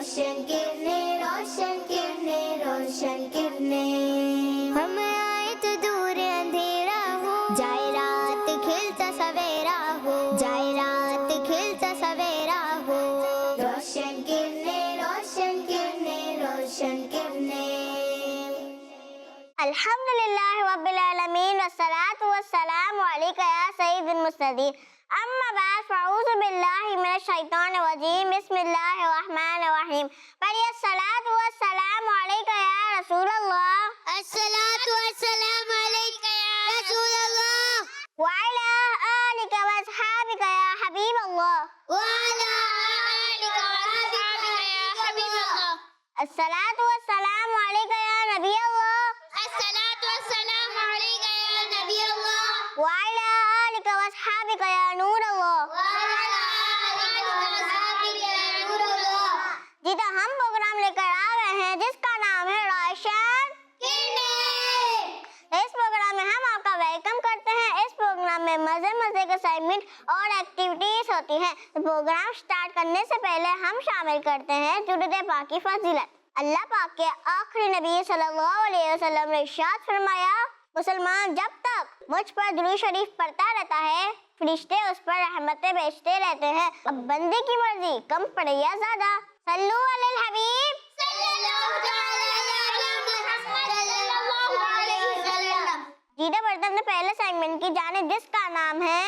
रोशन किरणें, रोशन किरणें, रोशन किरणें। हम आए तो दूर अंधेरा हो, जाए रात खिलता सवेरा हो, जाए रात खिलता सवेरा हो। रोशन किरणें, रोशन किरणें, रोशन किरणें। अल्हम्दुलिल्लाह रब्बिल आलमीन वस्सलातु वस्सलामु अलैका या सय्यिदुल मुरसलीन। अम्मा बाद फ़अऊज़ु बिल्लाहि मिनश शैतानिर रजीम। बिस्मिल्लाहिर रहमानिर रहीम। पढ़िए अस्सलातु वस्सलामु अलैका या रसूलल्लाह। अस्सलातु वस्सलामु अलैका या रसूलल्लाह। व अला आलिका व अस्हाबिका या हबीबल्लाह। व अला आलिका व अस्हाबिका या हबीबल्लाह। अस्सलातु वस्सलामु अलैका या नबी अल्लाह। अस्सलातु वस्सलामु अलैका या नबी अल्लाह। व अला आलिका व अस्हाबिका या नूर अल्लाह। व अला आलिका व अस्हाबिका या नूर अल्लाह। जी तो हम प्रोग्राम लेकर आ रहे हैं जिसका नाम है रोशन किरणें। इस प्रोग्राम में हम आपका वेलकम करते हैं। इस प्रोग्राम में मजे मजे के असाइनमेंट और एक्टिविटीज होती हैं। तो प्रोग्राम स्टार्ट करने से पहले हम शामिल करते हैं दुरूद पाक की फजीलत। अल्लाह पाक के आखिरी नबी सल्लल्लाहु अलैहि वसल्लम ने इरशाद फरमाया, मुसलमान जब तक मुझ पर दुरूद शरीफ पढ़ता रहता है, फरिश्ते उस पर रहमतें भेजते रहते हैं। अब बंदे की मर्जी कम पड़े या ज्यादा, सल्लू अलल हबीब सल्लल्लाहु अलैहि वसल्लम। जीदा बर्तन ने पहले सेगमेंट की जानिब जिसका नाम है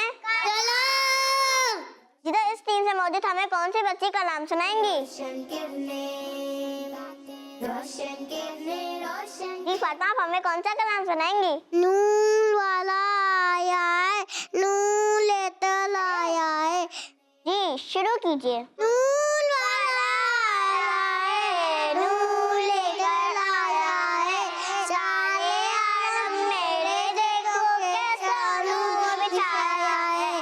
कलाम। जीदा इस टीम से मौजूद हमें कौन सी बच्ची कलाम सुनाएंगी? रोशन किरणें, रोशन किरणें, रोशन। जी फातिमा, आप हमें कौन सा कलाम सुनाएंगी? नूर वाला आया है, नूर लेकर आया है। जी शुरू कीजिए। नूर वाला आया है, नूर लेकर आया है, सारे आलम मेरे देखो कैसा नूर बिछाया है।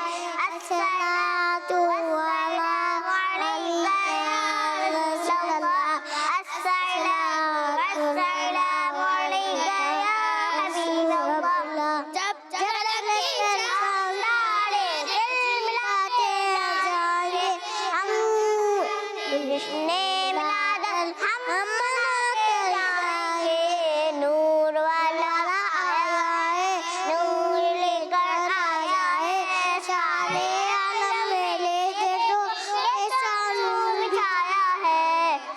अस्सलातु वस्सलामु अलैका या रसूलल्लाह। अस्सलातु वस्सलामु अलैका या हबीबल्लाह। जब जब सारे दिल मिलाते जाएंगे हम, जिसने मिलादत हम मनाते जाएंगे। नूर वाला आया है, नूर लेकर आया है, सारे आलम मेले देखो कैसा नूर बिछाया है।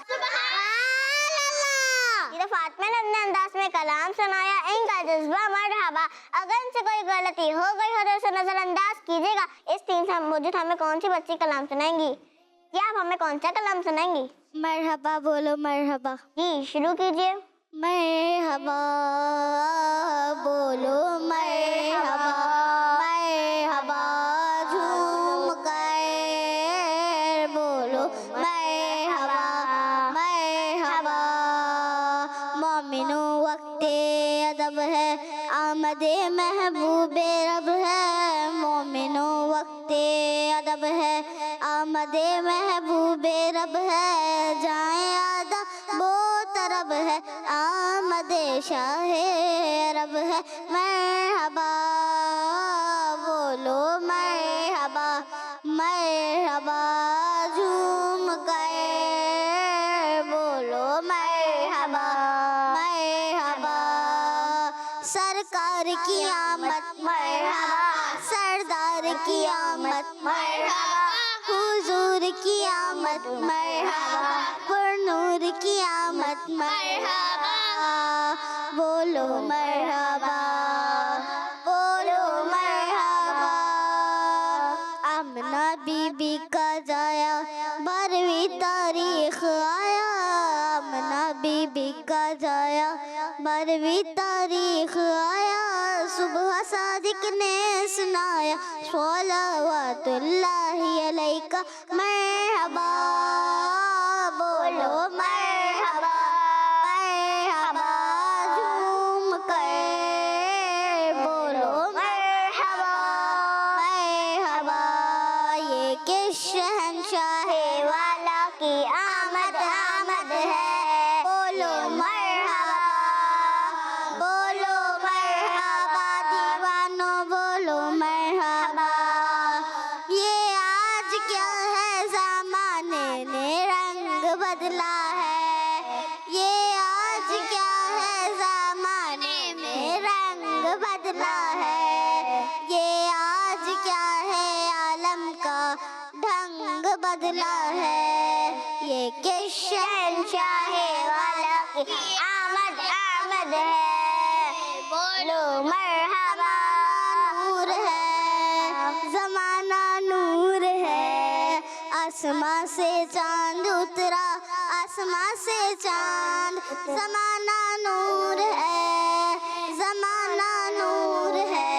सुभान अल्लाह। ये तो फातिमा ने अपने अंदाज में कलाम सुनाया। इनका जज्बा मरहबा। अगर इनसे कोई गलती हो गई हो तो उसे नजरअंदाज कीजिएगा। इस टीम से मौजूद हमें कौन सी बच्ची कलाम सुनाएंगी? जी आप हमें कौन सा कलाम सुनाएंगी? मरहबा बोलो मरहबा। जी शुरू कीजिए। मरहबा बोलो मरहबा, मरहबा झूम कर बोलो मरहबा, मरहबा। मोमिनो वक्ते अदब है, आमदे महबूबे रब है। मोमिनो वक्ते अदब है, आमदे महबूबे रब है। जाए आदा वो तरब है, आमदे शाहे रब है। मरहबा बोलो मरहबा, मरहबा झूम कर बोलो मरहबा, मरहबा। सरकार की आमद मरहबा, सरदार की आमद मरहबा, हुजूर की आमद मरहबा, पुरनूर की आमद मरहबा। बोलो मरहबा, बोलो मरहबा। आमना बीबी का जाया 12वीं तारीख आया। आमना बीबी का जाया 12वीं तारीख आया। सुबह सादिक ने सुनाया सलावतुल्लाहि अलैका। मरहबा बोलो मरहबा, मरहबा झूम कर बोलो मरहबा, मरहबा। ये किस शहंशाहे वाला की आमद आमद है। बोलो मरहबा, बोलो मरहबा दीवानो बोलो मरहबा। ये बदला है, ये आज क्या है ज़माने में रंग बदला है, ये आज क्या है आलम का ढंग बदला है, ये किस शहंशाहे वाला की आमद आमद है, बोलो मरहबा। नूर है ज़माना नूर है, आसमां से चांद उतरा, आसमां से चांद, ज़माना नूर है, ज़माना नूर है।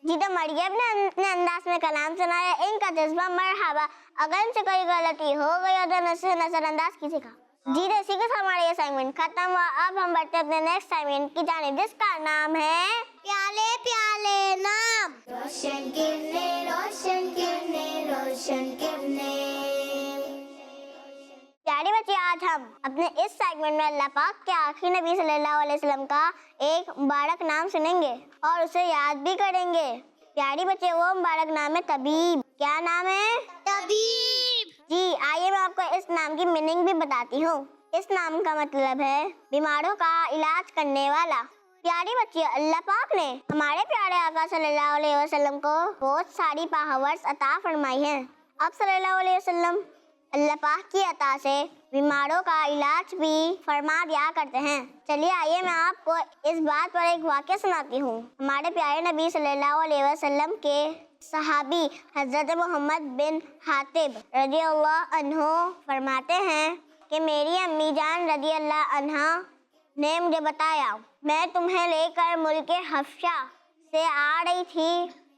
जी तो मरियम ने अपने अंदाज में कलाम सुनाया, इनका जज्बा मरहबा। अगर इनसे कोई गलती हो गई हो तो नजरअंदाज कीजिएगा। जी तो इसी के साथ हमारा ये असाइनमेंट खत्म हुआ। अब हम बढ़ते हैं अपने नेक्स्ट असाइनमेंट की जानिब, जिसका नाम है प्याले प्याले नाम। रोशन किरने रोशन किरने रोशन किरने। प्यारे बच्चे, आज हम अपने इस सेगमेंट में अल्लाह पाक के आखिरी नबी सल्लल्लाहु अलैहि वसल्लम का एक मुबारक नाम सुनेंगे और उसे याद भी करेंगे। प्यारे बच्चे, वो मुबारक नाम है तबीब। क्या नाम है? तबीब। जी, आइए मैं आपको इस नाम की मीनिंग भी बताती हूँ। इस नाम का मतलब है बीमारों का इलाज करने वाला। प्यारे बच्चे, अल्लाह पाक ने हमारे प्यारे आका सल्लल्लाहु अलैहि वसल्लम को बहुत सारी पावर्स अता फरमाई हैं। अब सल्लल्लाहु अलैहि वसल्लम अल्लाह पाक की अता से बीमारों का इलाज भी फरमा दिया करते हैं। चलिए आइए मैं आपको इस बात पर एक वाक़या सुनाती हूँ। हमारे प्यारे नबी सल्लल्लाहु अलैहि वसल्लम के सहाबी हज़रत मोहम्मद बिन हातिब रज़ियल्लाहु अन्हु फरमाते हैं कि मेरी अम्मी जान रज़ियल्लाहु अन्हा ने मुझे बताया, मैं तुम्हें लेकर मुल्क हफ्शा से आ रही थी।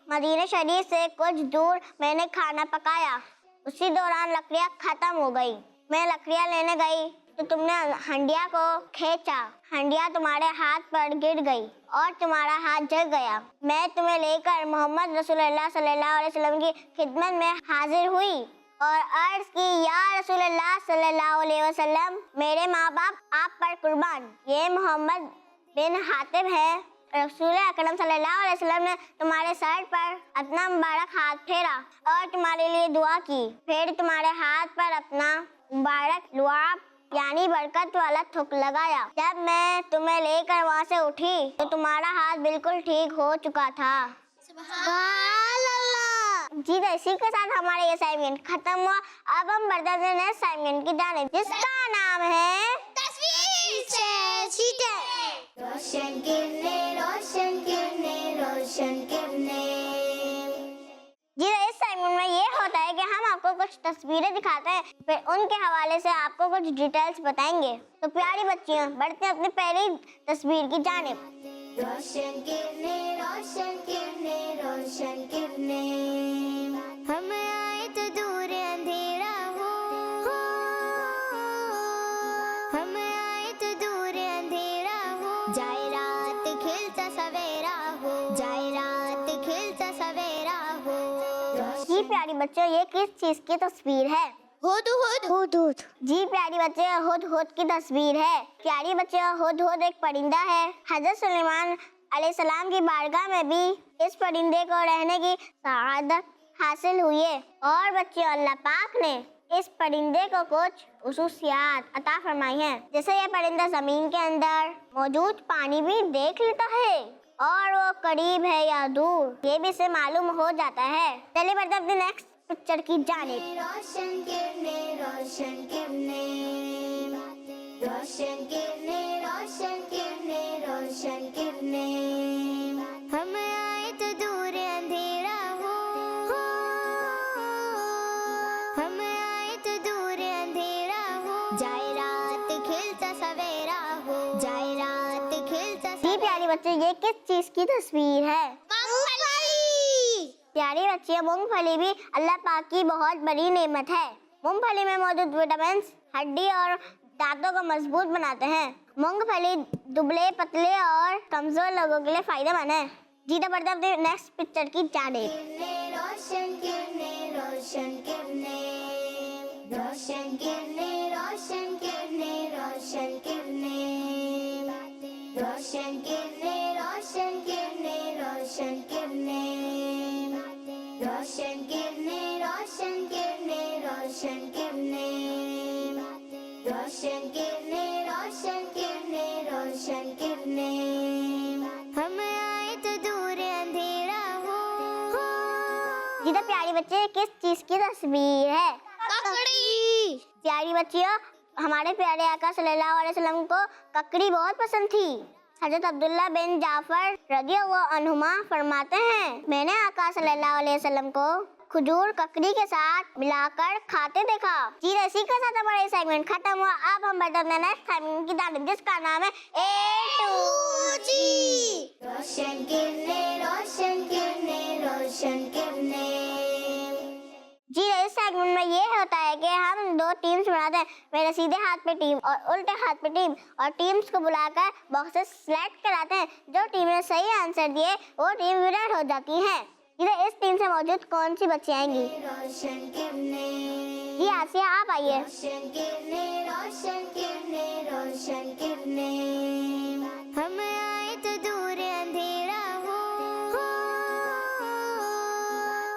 मदीना शरीफ से कुछ दूर मैंने खाना पकाया, उसी दौरान लकड़ियाँ खत्म हो गई। मैं लकड़ियाँ लेने गई तो तुमने हंडिया को खींचा, हंडिया तुम्हारे हाथ पर गिर गई और तुम्हारा हाथ जल गया। मैं तुम्हें लेकर मोहम्मद रसूलुल्लाह सल्लल्लाहु अलैहि वसल्लम की खिदमत में हाजिर हुई और अर्ज की, या रसूलुल्लाह सल्लल्लाहु अलैहि वसल्लम, मेरे माँ बाप आप पर कुर्बान, ये मोहम्मद बिन हातिब है। रसूल अकरम सल्लल्लाहु अलैहि वसल्लम ने तुम्हारे सर पर अपना मुबारक हाथ फेरा और तुम्हारे लिए दुआ की, फिर तुम्हारे हाथ पर अपना मुबारक लुआब यानी बरकत वाला थुक लगाया। जब मैं तुम्हें लेकर वहाँ से उठी तो तुम्हारा हाथ बिल्कुल ठीक हो चुका था। जी तो इसी के साथ हमारा ये असाइनमेंट खत्म हुआ। अब हम बढ़ते हैं नेक्स्ट असाइनमेंट की जानिब, जिसका नाम है तस्वीर से सीधे। रोशन किरने रोशन किरने रोशन किरने। जी तो इस असाइनमेंट में ये होता है कि हम आपको कुछ तस्वीरें दिखाते हैं, फिर उनके हवाले से आपको कुछ डिटेल्स बताएंगे। तो प्यारी बच्चियों, बढ़ते हैं अपनी पहली तस्वीर की जानिब। रोशन किरने रोशन किरने रोशन किरने। हम आए तो दूर अंधेरा हो, हम आए तो दूर अंधेरा हो, जाए रात खिलता सवेरा हो, जाए रात खिलता सवेरा हो। जी प्यारी बच्चों, ये किस चीज की तस्वीर है? हुद। जी प्यारी बच्चे, हुद की तस्वीर है। प्यारी बच्चे, हुद एक परिंदा है। हजरत सुलेमान अलैहिस्सलाम की बारगाह में भी इस परिंदे को रहने की सआदत हासिल हुई है। और बच्चे, अल्लाह पाक ने इस परिंदे को कुछ खुसूसियात अता फरमाई हैं, जैसे ये परिंदा जमीन के अंदर मौजूद पानी भी देख लेता है और वो करीब है या दूर ये भी इसे मालूम हो जाता है। चलिए बढ़ते हैं अपनी नेक्स्ट पिक्चर की जानिब। रोशन किरने रोशन किरने रोशन किरने रोशन किरने रोशन किरने। हम आए तो दूर अंधेरा हो, हम आए तो दूर अंधेरा हो, जाए रात खिलता सवेरा हो, जाए रात खिलता। जी प्यारी बच्चे, ये किस चीज की तस्वीर है? प्यारी बच्चियों, मूंगफली भी अल्लाह पाक की बहुत बड़ी नेमत है। मूंगफली में मौजूद विटामिन हड्डी और दांतों को मजबूत बनाते हैं। मूंगफली दुबले पतले और कमजोर लोगों के लिए फायदेमंद है। जी तो बढ़ते हैं नेक्स्ट पिक्चर की जानिब। रोशन किरने रोशन किरने रोशन किरने रोशन किरने रोशन किरने रोशन किरने रोशन किरने रोशन किरने रोशन किरने रोशन किरने रोशन किरने, रोशन किरने, रोशन किरने, रोशन किरने। हम आए तो दूर अंधेरा हो। जी तो प्यारी बच्चे, किस चीज की तस्वीर है? ककड़ी। प्यारी बच्चियों, हमारे प्यारे आका सल्लल्लाहु अलैहि वसल्लम को ककड़ी बहुत पसंद थी। हजरत अब्दुल्ला बिन जाफर रज़ियल्लाहु अन्हुमा फरमाते हैं, मैंने आका सल्लल्लाहु अलैहि वसल्लम को खजूर ककड़ी के साथ मिलाकर खाते देखा। जी इसी के साथ हमारा सेगमेंट खत्म हुआ। अब हम बढ़ते हैं नेक्स्ट सेगमेंट की तरफ, जिसका नाम है A2G। रोशन किरने, रोशन किरने, रोशन किरने। जी इस सेगमेंट में ये होता है कि हम दो टीम्स बनाते हैं, मेरे सीधे हाथ पे टीम और उल्टे हाथ पे टीम, और टीम्स को बुलाकर बॉक्सेस सेलेक्ट कराते हैं। जो टीम ने सही आंसर दिए वो टीम विनर हो जाती है। इधर इस टीम से मौजूद कौन सी बच्ची आएंगी? रोशन किरने। जी आसिया आप आइए। रोशन किरने, रोशन किरने, रोशन किरने। हम आए तो दूर अंधेरा हो।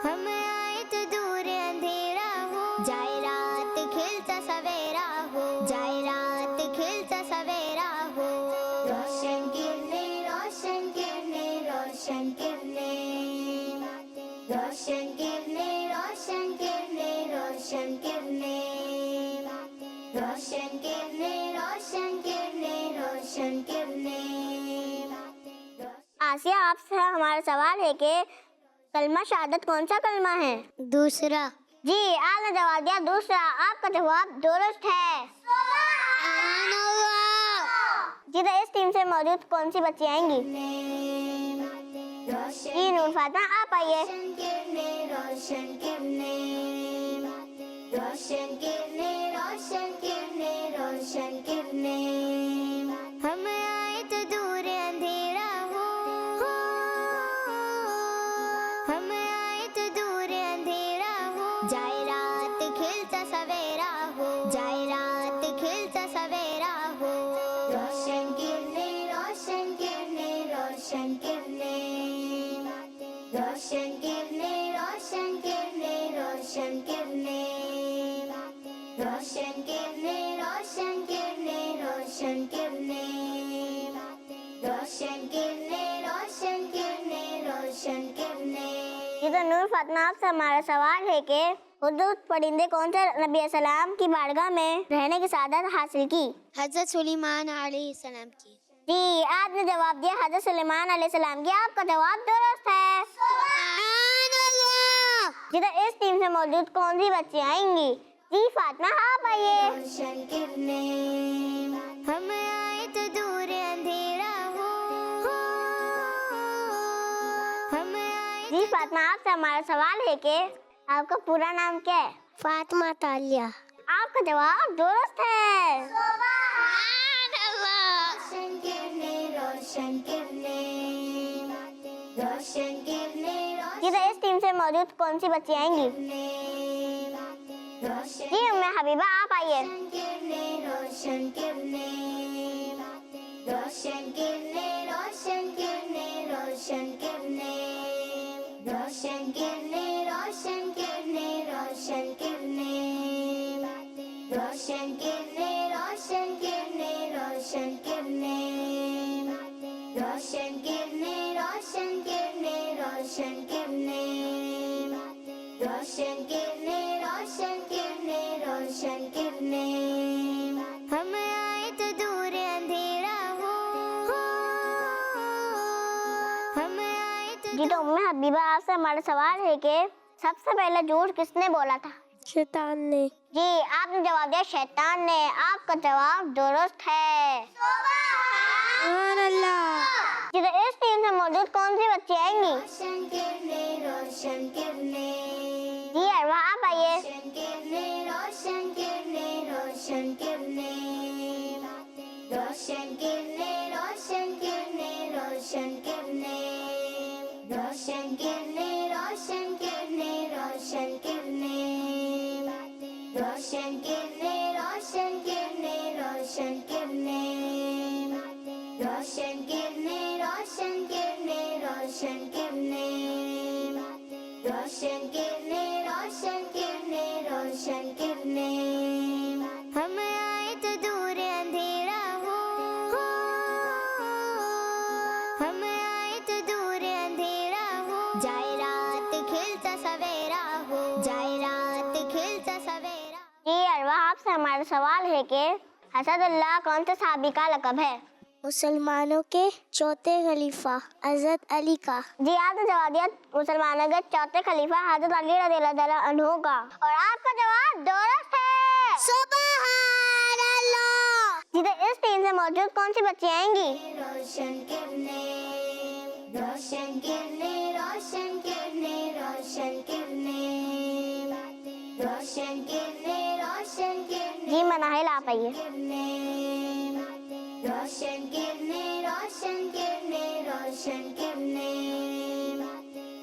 हम आए तो दूर अंधेरा हो। जाए रात खिलता सवेरा हो। जाए रात खिलता सवेरा हो। रोशन किरने, रोशन किरने, रोशन किरने। रोशन किरने, रोशन किरने, रोशन किरने। रोशन किरने, रोशन किरने, रोशन किरने। आसिया आपसे हमारा सवाल है कि कलमा शहादत कौन सा कलमा है? दूसरा। जी आपने जवाब दिया दूसरा। आपका जवाब दुरुस्त है। जी तो इस टीम से मौजूद कौन सी बच्ची आएंगी? जी नूर फातिमा आप आइए। रोशन किरने, रोशन किरने। रोशन किरने, रोशन किरने, रोशन किरने। हम आए तो दूर अंधेरा हो। हम आए तो दूर अंधेरा हो। जाए रात खिलता सवेरा हो। जाए रात खिलता सवेरा हो। रोशन किरने, रोशन किरने, रोशन किरने। रोशन किरने, रोशन किरने, रोशन किरने। रोशन किरने, रोशन किरने, रोशन किरने। रोशन किरने, रोशन किरने, रोशन किरने। ये तो नूर फातिमा आपसे हमारा सवाल है कि हुदूद परिंदे कौन से नबी अलैहिस्सलाम की बारगाह में रहने की सआदत हासिल की? हजरत सुलेमान अलैहिस्सलाम की। जी आपने जवाब दिया हजरत सुलेमान अलैहिस्सलाम की। आपका जवाब दुरुस्त है। जी तो इस टीम से मौजूद कौन सी बच्ची आएंगी? जी फातिमा आप आइए। रोशन किरने। हम आए तो दूर अंधेरा हो। हम आए। जी फातिमा आपसे हमारा सवाल है कि आपका पूरा नाम क्या है? फातिमा तालिया। आपका जवाब दुरुस्त है। रोशन किरने, रोशन किरने। रोशन किरने। जी तो इस टीम से मौजूद कौन सी बच्ची आएंगी? जी उम्मे हबीबा आप आइए। रोशन किरने, रोशन किरने। रोशन किरने, रोशन किरने, रोशन किरने। रोशन किरने, रोशन किरने, रोशन किरने। रोशन किरने, रोशन किरने, रोशन किरने। रोशन किरने, रोशन किरने, रोशन किरने। रोशन किरने, रोशन किरने, रोशन किरने। हम आए तो दूर अंधेरा हो। हम आए तो। जी तो उम्मे हबीबा आपसे हमारा सवाल है कि सबसे पहले झूठ किसने बोला था? शैतान ने। जी आपने जवाब दिया शैतान ने। आपका जवाब दुरुस्त है। सुभान अल्लाह। जी तो इस टीम से मौजूद कौन सी बच्ची आएंगी? रोशन किरने, रोशन किरने। जी अरवा आप आइए। रोशन किरने, रोशन किरने, रोशन किरने। रोशन किरने, रोशन किरने, रोशन किरने। रोशन किरने, रोशन किरने, रोशन किरने। रोशन किरने, रोशन किरने, रोशन किरने। रोशन किरने, रोशन किरने, रोशन किरने। रोशन किरने, रोशन किरने, रोशन रोशन किरणें, हम आए तो दूर अंधेरा हो, हम आए तो दूर अंधेरा हो, जाए रात खिलता सवेरा हो, जाए रात खिलता सवेरा। जी अरवा, आपसे हमारा सवाल है कि हसदुल्लाह कौन से सहाबी का लक़ब है? मुसलमानों के चौथे खलीफा हज़रत अली का। जी आपने जवाब दिया मुसलमानों के चौथे खलीफा हज़रत अली रज़ियल्लाहु ताला अन्हु का, और आपका जवाब दुरुस्त है। सुभान अल्लाह। जी तो इस टीम से मौजूद कौन सी बच्ची आएंगी? रोशन किरणें, रोशन किरणें, रोशन किरणें, रोशन किरणें, रोशन किरणें, रोशन किरणें। जी मनाहिल आप आइए। रोशन किरणें, रोशन किरणें, रोशन किरणें,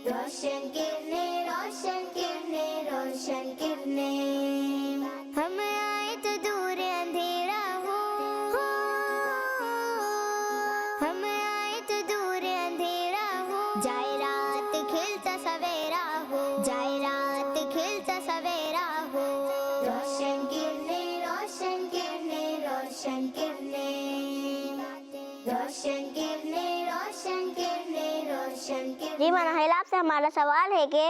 रोशन किरणें, रोशन किरणें, रोशन किरणें, हम आए तो दूर अंधेरा हो, हम आए तो दूर अंधेरा हो, जाए रात खिलता सवेरा हो, जाए रात खिलता सवेरा हो। रोशन किरणें, रोशन किरणें, रोशन किरणें, रोशन किरणें, रोशन किरणें, रोशन किरणें। जी मनाहिल, आपसे हमारा सवाल है कि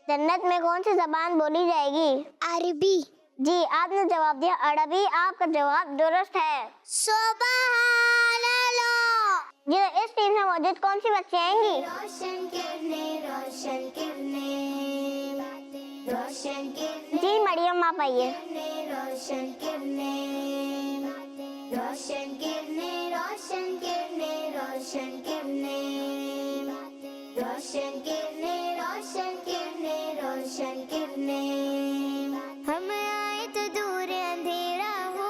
जन्नत में कौन सी जबान बोली जाएगी? अरबी। जी आपने जवाब दिया अरबी, आपका जवाब दुरुस्त है। सुभान अल्लाह। जी इस टीम में मौजूद कौन सी बच्ची आएंगी? रोशन किरणें, रोशन किरणें, रोशन किरणें। जी मरियम आप आइए। रोशन किरणें, रोशन किरणें, रोशन किरणें, रोशन किरणें, रोशन किरणें, रोशन किरणें, रोशन किरणें, हम आए तो दूर अंधेरा हो,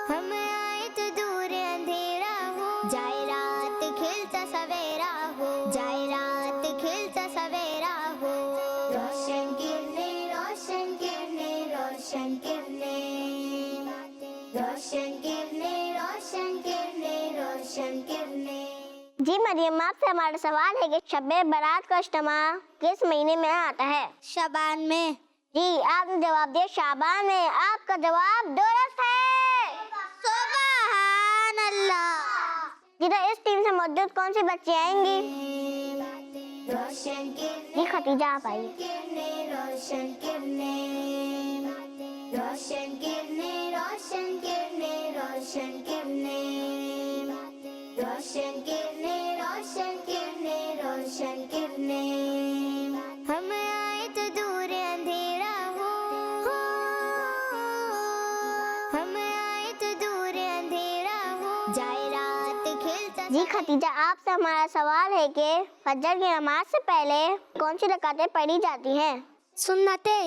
हम आए तो दूर अंधेरा हो, जाए रात खिलता सवेरा हो, जाए रात खिलता सवेरा हो। रोशन किरणें, रोशन किरणें, रोशन किरणें, रोशन किरणें, रोशन किरणें, रोशन किरणें। जी मरियम, आपसे हमारा सवाल है कि शब-ए बारात का इज्तिमा किस महीने में आता है? शाबान में। जी आपने जवाब दिया शाबान में, आपका जवाब दुरुस्त है। सुभान अल्लाह। जी तो इस टीम से मौजूद कौन सी बच्ची आएंगी? रोशन किरणें। जी खतीजा आप आइए। रोशन किरणें, रोशन किरणें, रोशन किरणें, रोशन किरणें, रोशन किरणें, रोशन किरणें, रोशन किरणें, हम आए तो दूर अंधेरा हो, हम आए तो दूर अंधेरा हो, जाए रात खिलता। जी खतीजा, आपसे हमारा सवाल है कि फजर की नमाज से पहले कौन सी रकातें पढ़ी जाती हैं? सुन्नते।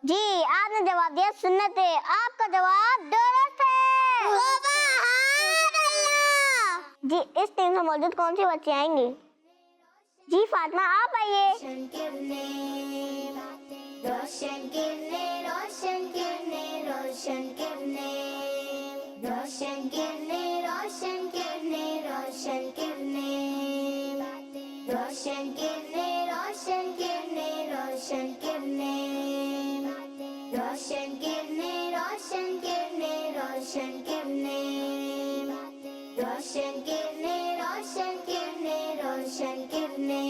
जी आपने जवाब दिया सुन्नते, आपका जवाब दुरुस्त है। सुभान अल्लाह। जी इस टीम में मौजूद कौन सी बच्ची आएंगी? जी फातिमा आप आइए। रोशन किरणें, रोशन किरणें, रोशन किरणें, रोशन किरणें, रोशन किरणें, रोशन किरणें, रोशन किरणें, रोशन किरणें, रोशन किरणें, रोशन किरणें, रोशन किरणें, रोशन किरणें, रोशन किरणें, रोशन किरणें, रोशन किरणें, रोशन किरणें।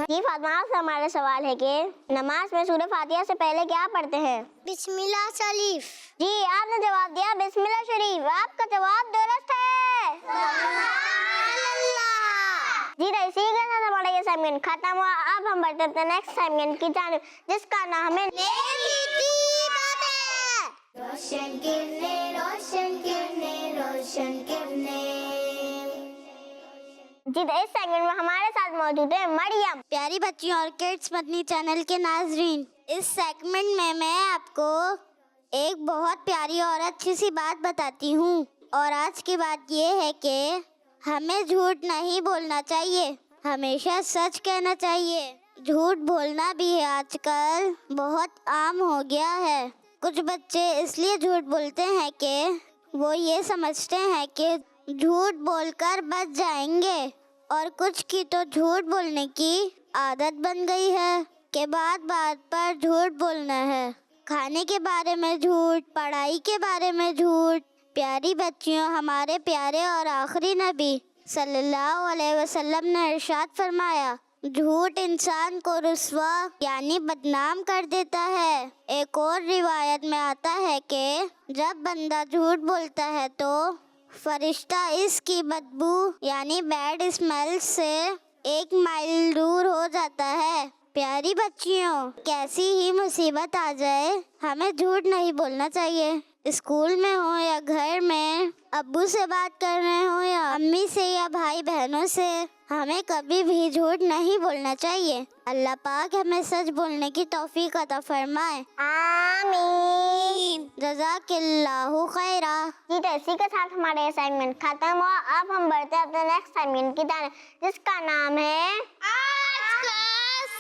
जी फातिमा, आपसे हमारा सवाल है कि नमाज में सूरह फातिहा से पहले क्या पढ़ते हैं? बिस्मिल्लाह शरीफ। जी आपने जवाब दिया बिस्मिल्लाह शरीफ, आपका जवाब दुरुस्त है। सुभान अल्लाह। जी तो इसी के साथ हमारा ये सेगमेंट खत्म हुआ। अब हम बढ़ते हैं नेक्स्ट सेगमेंट की जानिब, जिसका नाम है रोशन किरणें, रोशन किरणें, रोशन किरणें। जी तो इस सेगमेंट में हमारे साथ मौजूद है मरियम। प्यारी बच्चियों और किड्स मदनी चैनल के नाजरीन, इस सेगमेंट में मैं आपको एक बहुत प्यारी और अच्छी सी बात बताती हूँ। और आज की बात ये है कि हमें झूठ नहीं बोलना चाहिए, हमेशा सच कहना चाहिए। झूठ बोलना भी आजकल बहुत आम हो गया है। कुछ बच्चे इसलिए झूठ बोलते हैं कि वो ये समझते हैं कि झूठ बोलकर बच जाएंगे, और कुछ की तो झूठ बोलने की आदत बन गई है। के बाद बात पर झूठ बोलना है। खाने के बारे में झूठ, पढ़ाई के बारे में झूठ। प्यारी बच्चियों, हमारे प्यारे और आखिरी नबी सल्लल्लाहु अलैहि वसल्लम ने इरशाद फरमाया, झूठ इंसान को रुस्वा यानी बदनाम कर देता है। एक और रिवायत में आता है कि जब बंदा झूठ बोलता है तो फरिश्ता इसकी बदबू यानी बैड स्मेल से 1 माइल दूर हो जाता है। प्यारी बच्चियों, कैसी ही मुसीबत आ जाए, हमें झूठ नहीं बोलना चाहिए। स्कूल में हो या घर में, अब्बू से बात कर रहे हो या अम्मी से या भाई बहनों से, हमें कभी भी झूठ नहीं बोलना चाहिए। अल्लाह पाक हमें सच बोलने की तौफीक अता फरमाए। आमीन। जज़ाकिल्लाहु खैरा। जी, तो इसी के साथ हमारे असाइनमेंट खत्म हुआ। अब हम बढ़ते हैं अपने नेक्स्ट असाइनमेंट की तरफ, जिसका नाम है आज का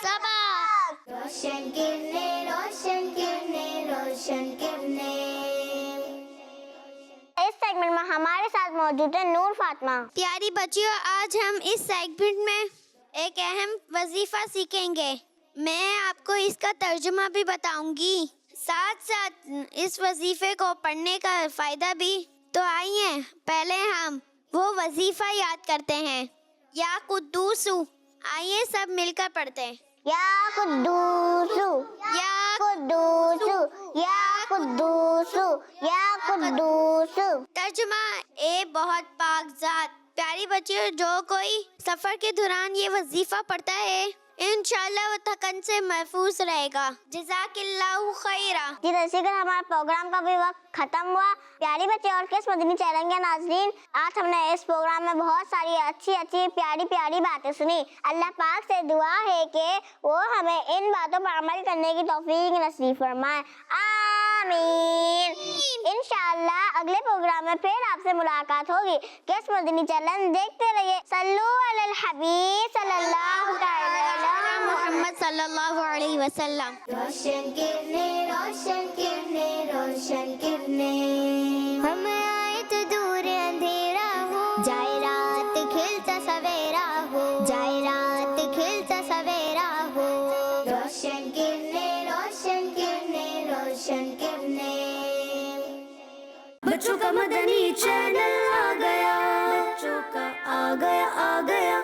सबक। रोशन किरने, रोशन किरने, रोशन किरने। इस सेगमेंट में हमारे साथ मौजूद है नूर फातिमा। प्यारी बच्चियों, आज हम इस सेगमेंट में एक अहम वजीफा सीखेंगे। मैं आपको इसका तर्जुमा भी बताऊंगी, साथ साथ इस वजीफे को पढ़ने का फायदा भी। तो आइए पहले हम वो वजीफा याद करते हैं। या कुद्दूसु, आइए सब मिलकर पढ़ते हैं। या कुद्दूसु, या कुद्दूसु, या कुद्दूसु, या कुद्दूसु। तर्जुमा, ए बहुत पाक ज़ात। प्यारी बच्चियों, जो कोई सफर के दौरान ये वजीफा पढ़ता है, इंशाल्लाह वो थकन से महफूज रहेगा। जज़ाकिल्लाहु खैरा। जी, तो इसी के साथ हमारा प्रोग्राम का भी वक्त खत्म हुआ। प्यारी बच्चे और किस मदनी चैनल के नाज़रीन, आज हमने इस प्रोग्राम में बहुत सारी अच्छी प्यारी प्यारी बातें सुनी। अल्लाह पाक से दुआ है कि वो हमें इन बातों पर अमल करने की तौफीक नसीब फरमाए। आमीन। इंशाअल्लाह अगले प्रोग्राम में फिर आपसे मुलाकात होगी। किस मदनी चैनल देखते रहिए। सल्लू अलल हबीब सल्लल्लाहु अलैहि मोहम्मद सल्लल्लाहु अलैहि वसल्लम। रोशन किरने, रोशन किरने, रोशन किरने। हम आए तो दूर अंधेरा हो, जाए रात खिलता सवेरा हो, जाए रात खिलता सवेरा हो। रोशन किरने, रोशन किरने, रोशन किरने। बच्चों का मदनी चैनल आ गया, बच्चों का आ गया, आ गया।